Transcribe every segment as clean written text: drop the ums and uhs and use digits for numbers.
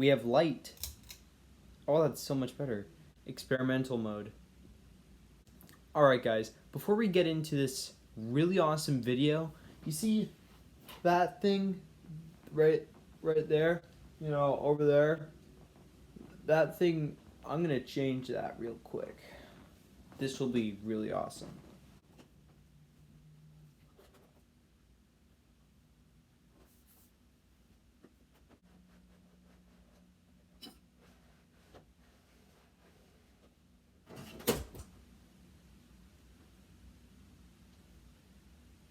We have light. Oh, that's so much better. Experimental mode. Alright guys, before we get into this really awesome video, you see that thing right there? You know, over there? That thing, I'm gonna change that real quick. This will be really awesome.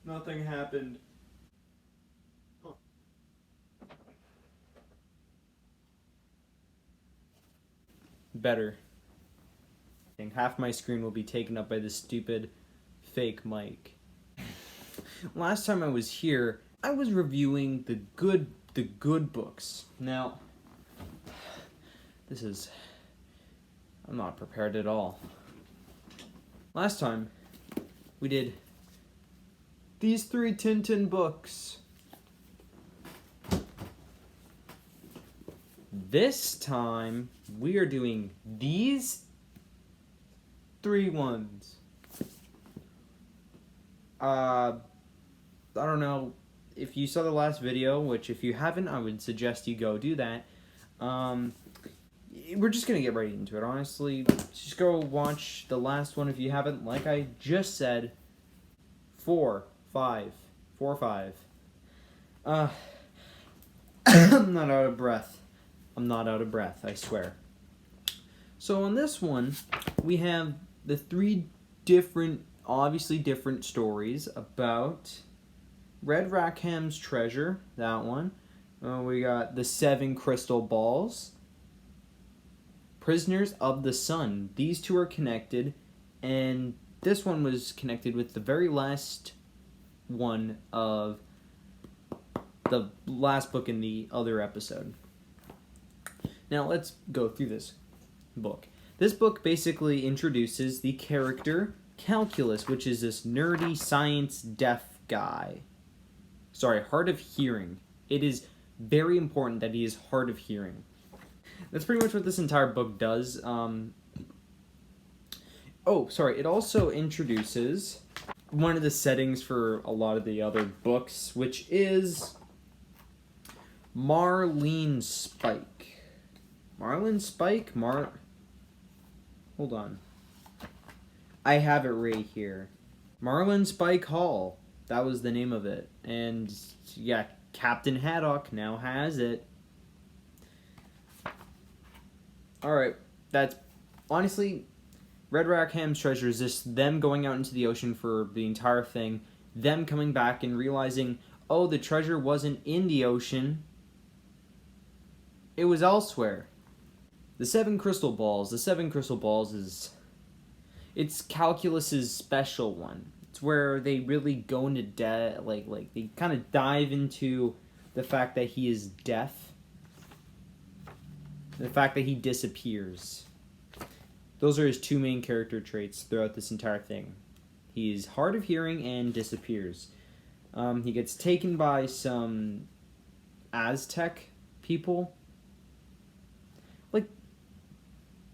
Nothing happened. Better. Half my screen will be taken up by this stupid fake mic. Last time I was here, I was reviewing the good books. Now, I'm not prepared at all. Last time, we did these 3 Tintin books. This time, we are doing these 3 ones. I don't know if you saw the last video, which if you haven't, I would suggest you go do that. We're just gonna get right into it, honestly. Just go watch the last one if you haven't. Like I just said, 4, 5. I'm not out of breath. I swear. So on this one, we have the 3 obviously different stories about Red Rackham's treasure, that one. We got the 7 crystal balls. Prisoners of the Sun. These 2 are connected, and this one was connected with the very last one of the last book in the other episode. Now let's go through this book. This book basically introduces the character Calculus, which is this nerdy science deaf guy. Sorry, hard of hearing. It is very important that he is hard of hearing. That's pretty much what this entire book does. It also introduces one of the settings for a lot of the other books, which is Marlene Spike. Marlene Spike? Hold on. I have it right here. Marlene Spike Hall. That was the name of it. And, yeah, Captain Haddock now has it. Alright, that's... Honestly, Red Rackham's treasure is just them going out into the ocean for the entire thing, them coming back and realizing, oh, the treasure wasn't in the ocean, it was elsewhere. The 7 crystal balls. The 7 crystal balls is... It's Calculus's special one. It's where they really go into depth, like they kind of dive into the fact that he is deaf. The fact that he disappears. Those are his 2 main character traits throughout this entire thing. He's hard of hearing and disappears. He gets taken by some Aztec people. Like,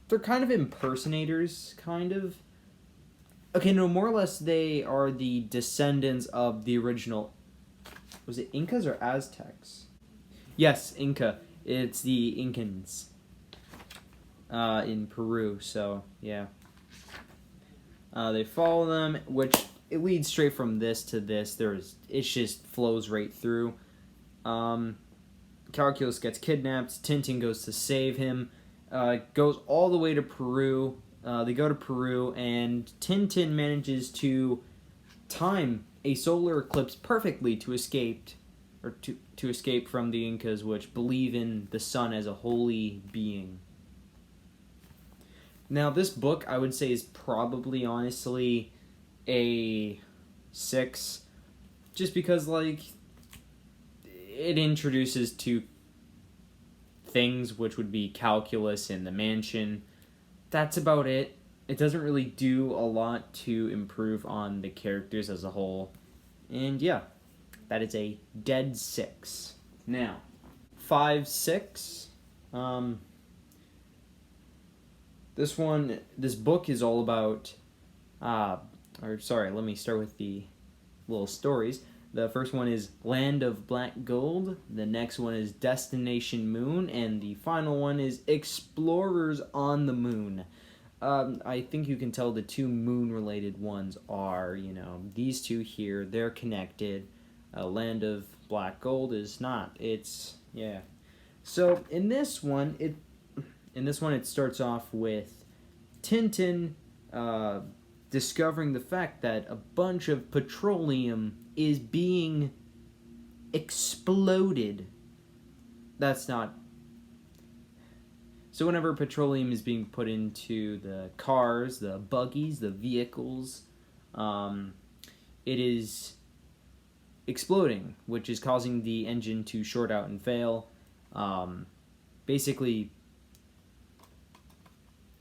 they're kind of impersonators, kind of. Okay, no, more or less they are the descendants of the original... Was it Incas or Aztecs? Yes, Inca. It's the Incans. In Peru, so, yeah. They follow them, which it leads straight from this to this. It just flows right through. Calculus gets kidnapped. Tintin goes to save him. Goes all the way to Peru. They go to Peru, and Tintin manages to time a solar eclipse perfectly to escape from the Incas, which believe in the sun as a holy being. Now, this book, I would say, is probably, honestly, a 6. Just because, like, it introduces 2 things, which would be Calculus and the mansion. That's about it. It doesn't really do a lot to improve on the characters as a whole. And, yeah, that is a dead 6. Now, 5, 6... Um, this book is all about, let me start with the little stories. The first one is Land of Black Gold, the next one is Destination Moon, and the final one is Explorers on the Moon. I think you can tell the two moon-related ones are, these two here, they're connected. Land of Black Gold is not. It's, yeah. So in this one, it starts off with Tintin discovering the fact that a bunch of petroleum is being exploded. That's not. So whenever petroleum is being put into the cars, the buggies, the vehicles, it is exploding, which is causing the engine to short out and fail. Basically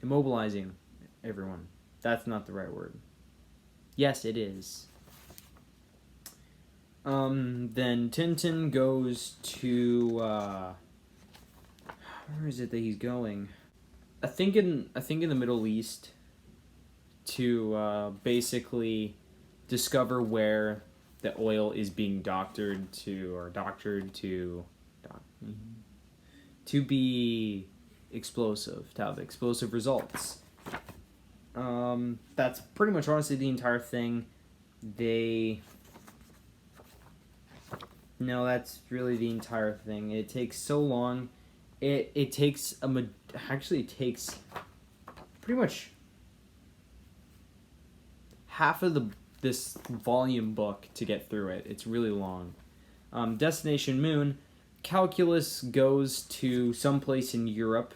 immobilizing everyone. That's not the right word. Yes, it is. Then Tintin goes to, where is it that he's going? I think in the Middle East to basically discover where the oil is being doctored to be explosive, to have explosive results. That's pretty much honestly the entire thing. No, that's really the entire thing. It takes so long. It takes pretty much half of this volume book to get through it. It's really long. Destination Moon, Calculus goes to someplace in Europe,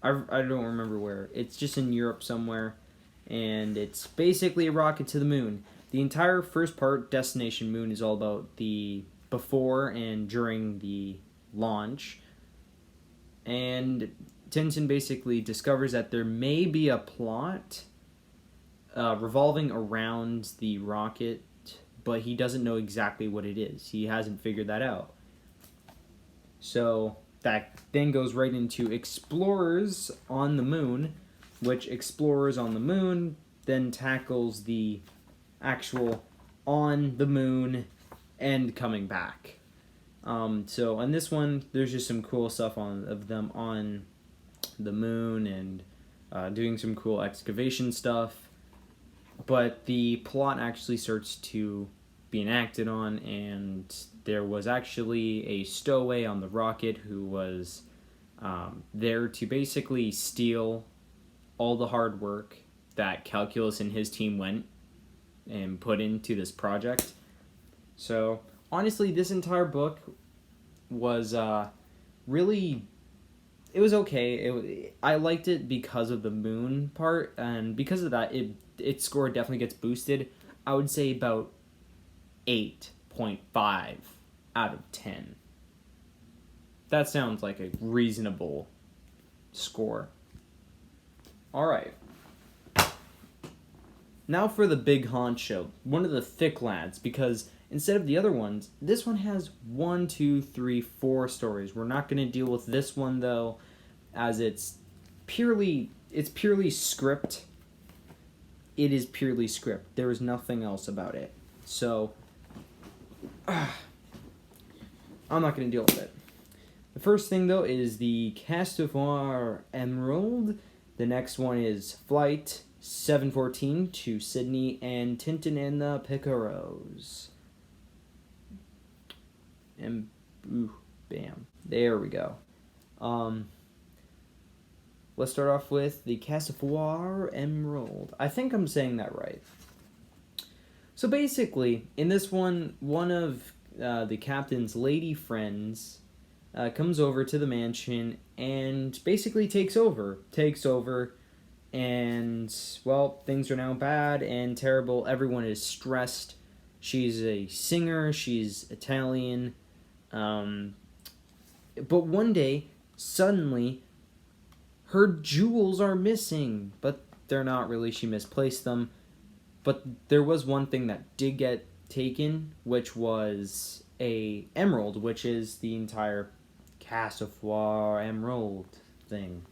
I don't remember where. It's just in Europe somewhere, and it's basically a rocket to the moon. The entire first part, Destination Moon, is all about the before and during the launch. And Tintin basically discovers that there may be a plot revolving around the rocket, but he doesn't know exactly what it is. He hasn't figured that out. So that then goes right into Explorers on the Moon, which Explorers on the Moon then tackles the actual on the moon and coming back. So on this one, there's just some cool stuff of them on the moon and doing some cool excavation stuff. But the plot actually starts to be enacted on, and there was actually a stowaway on the rocket who was there to basically steal all the hard work that Calculus and his team went and put into this project. So honestly, this entire book was really, it was okay. I liked it because of the moon part, and because of that, its score definitely gets boosted. I would say about 8.5 out of 10. That sounds like a reasonable score. All right. Now for the big honcho, one of the thick lads, because instead of the other ones, this one has 1, 2, 3, 4 stories. We're not going to deal with this one though, as it's purely script. It is purely script. There is nothing else about it. So I'm not going to deal with it. The first thing though is the Castavoir Emerald. The next one is Flight 714 to Sydney, and Tintin and the Picaros. And bam. There we go. Let's start off with the Castavoir Emerald. I think I'm saying that right. So basically, in this one of the captain's lady friends comes over to the mansion and basically takes over. And, well, things are now bad and terrible. Everyone is stressed. She's a singer. She's Italian. But one day, suddenly, her jewels are missing. But they're not really. She misplaced them. But there was one thing that did get taken, which was a emerald, which is the entire Cassoir emerald thing.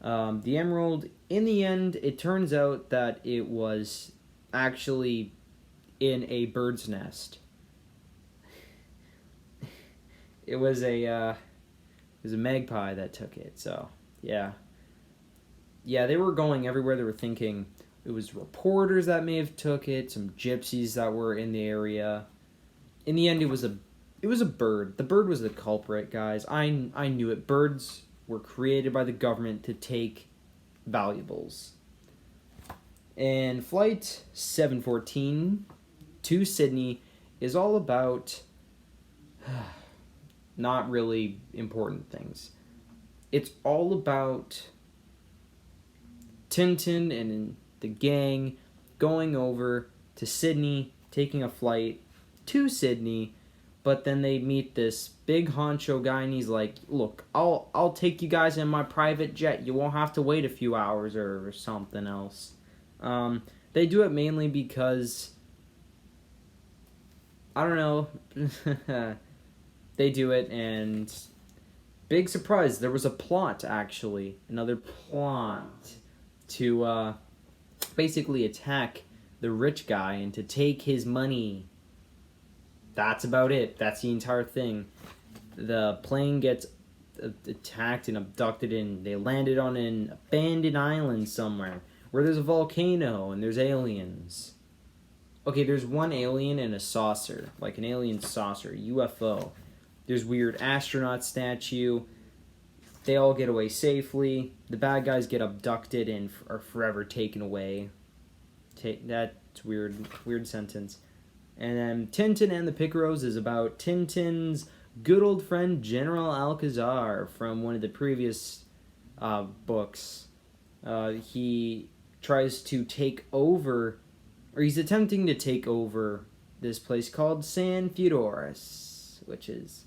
The emerald, in the end, it turns out that it was actually in a bird's nest. It was a magpie that took it. So yeah, they were going everywhere. They were thinking it was reporters that may have took it, some gypsies that were in the area. In the end, it was a bird. The bird was the culprit, guys. I knew it. Birds were created by the government to take valuables. And Flight 714 to Sydney is all about not really important things. It's all about Tintin and the gang going over to Sydney, taking a flight to Sydney, but then they meet this big honcho guy and he's like, look, I'll take you guys in my private jet. You won't have to wait a few hours or something else. They do it mainly because, I don't know, they do it, and big surprise, there was a plot, actually. Another plot to basically attack the rich guy and to take his money. That's about it. That's the entire thing. The plane gets attacked and abducted, and they landed on an abandoned island somewhere where there's a volcano and there's aliens. Okay, there's one alien and a saucer, like an alien saucer, UFO. There's weird astronaut statue. They all get away safely. The bad guys get abducted and are forever taken away. That's weird sentence. And then Tintin and the Picaros is about Tintin's good old friend General Alcazar from one of the previous books. He tries to take over, or he's attempting to take over this place called San Theodoros, which is,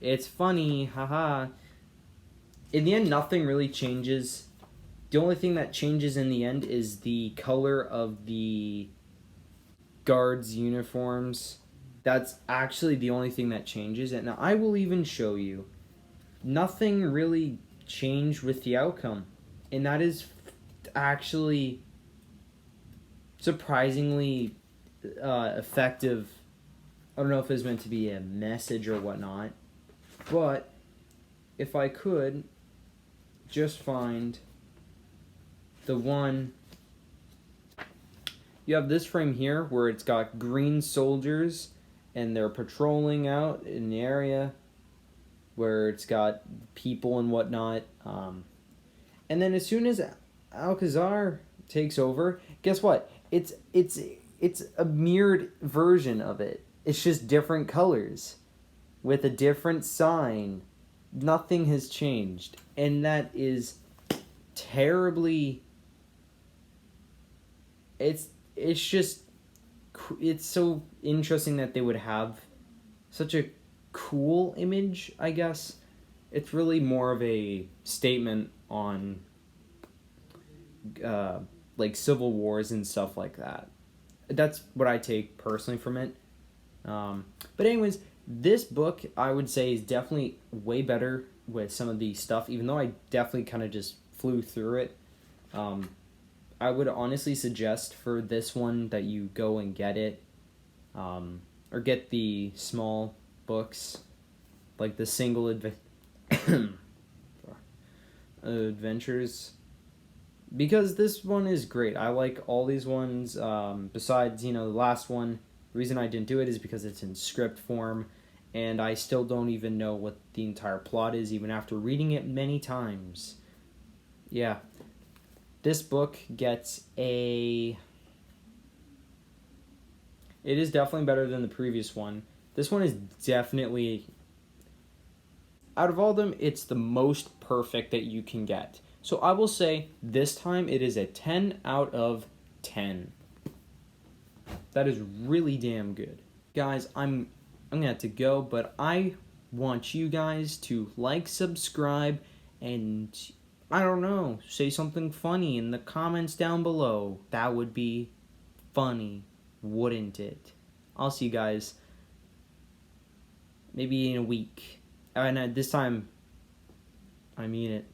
it's funny, haha. In the end, nothing really changes. The only thing that changes in the end is the color of the guards' uniforms. That's actually the only thing that changes. And I will even show you. Nothing really changed with the outcome. And that is actually surprisingly effective. I don't know if it was meant to be a message or whatnot. But if I could just find the one, you have this frame here where it's got green soldiers and they're patrolling out in the area where it's got people and whatnot. And then as soon as Alcazar takes over, guess what? It's a mirrored version of it. It's just different colors with a different sign. Nothing has changed, and that is terribly. It's so interesting that they would have such a cool image, I guess. It's really more of a statement on like civil wars and stuff like that. That's what I take personally from it. But anyways, this book I would say is definitely way better with some of the stuff, even though I definitely kind of just flew through it. I would honestly suggest for this one that you go and get it, or get the small books, like the single adventures, because this one is great. I like all these ones. Besides, the last one, the reason I didn't do it is because it's in script form, and I still don't even know what the entire plot is, even after reading it many times. Yeah. This book gets a... It is definitely better than the previous one. This one is definitely... Out of all of them, it's the most perfect that you can get. So I will say, this time it is a 10 out of 10. That is really damn good. Guys, I'm going to have to go, but I want you guys to like, subscribe, and... I don't know, say something funny in the comments down below. That would be funny, wouldn't it? I'll see you guys maybe in a week. And this time, I mean it.